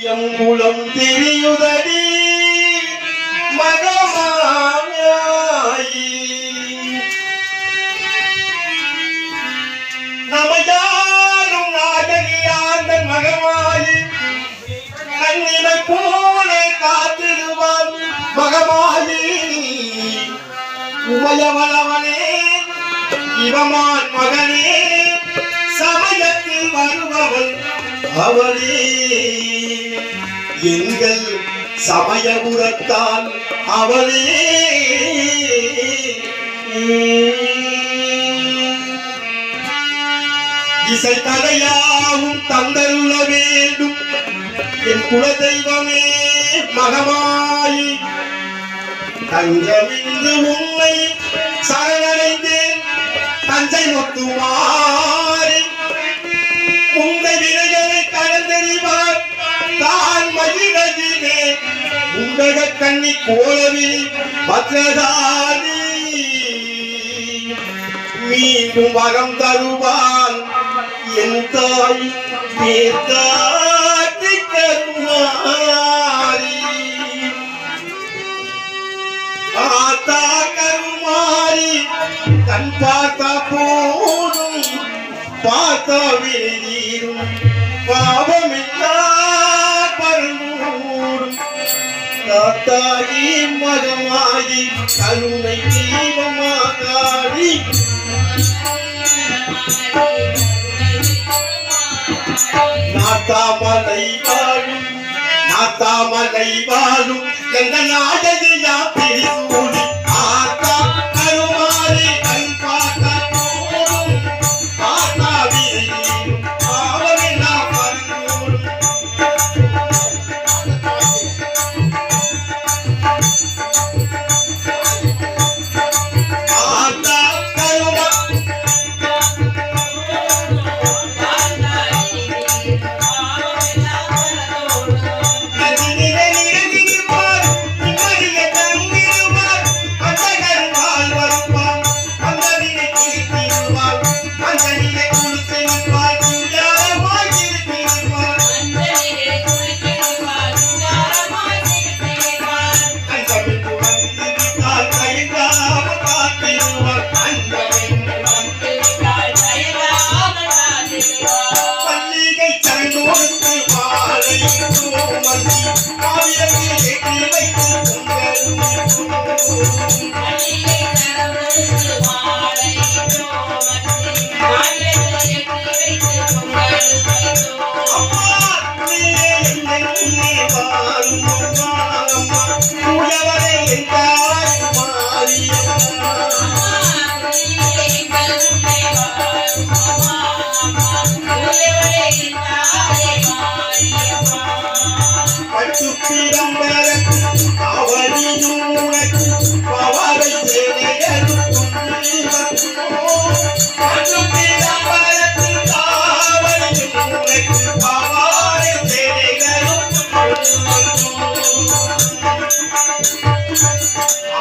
எங்குளம் திரியுதடி மகமாயாயி நமயாரும் நாயகியாந்தன் மகமாயி கண்ணினை போல காத்திடுவான் மகமாயி உமையவளவனே இவமான் மகனே சமயத்தில் வருபவள் அவளே எங்கள் சமயபுரத்தான் அவளே இசை தடையாவும் தந்தருள வேண்டும் என் குலதெய்வமே மகமாயி தஞ்சமின்று உண்மை சரணடைந்தேன் தஞ்சை முத்துமாரி உங்கள் வினைகளை கடந்தறிவார் தான் மகிழகிலே உங்கள் கண்ணி கோலவில் பத்ரதாரி மீண்டும் வரம் தருவான் என் தாய் பேத்தாற்றி கருமாரி ஆத்தா கருமாரி கண் பார்த்தா போதும் பார்த்தா வெளியீரும் பாவமில்லா பருந்தூரும் தாத்தாயி மகமாயி கருணை தீபமாகாடி நாத்தாமலை வாழும் எந்த நாடகியா பிரிசூடி ஆத்தா கருமாரி கண் பார்த்தா போதும் பார்த்தா வெளியீரும் பாவமில்லா பருந்தூரும்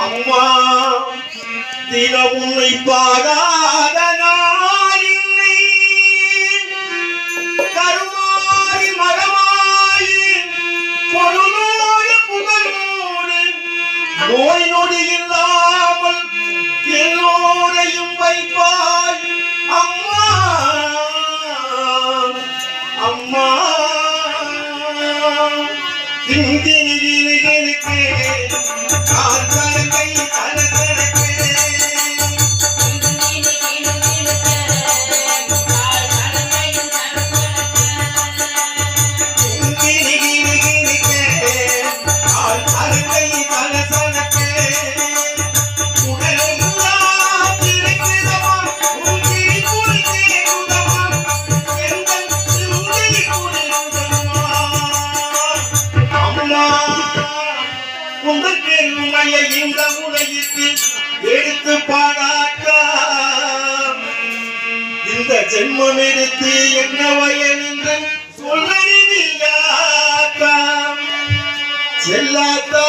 அம்மா தினம் உன்னை பாடாத நாளில்லை கருமாரி மகமாயி பொருளோடு புகழோடு நோய் நொடி இல்லாமல் எல்லோரையும் வைப்பாய் அம்மா அம்மா திணிகளுக்கு கால்கை தலகடக்கு இந்த உலகிற்கு எடுத்து பாடாக்க இந்த ஜென்மம் எடுத்து என்ன வயல் என்று சொல்ல செல்லாத்தா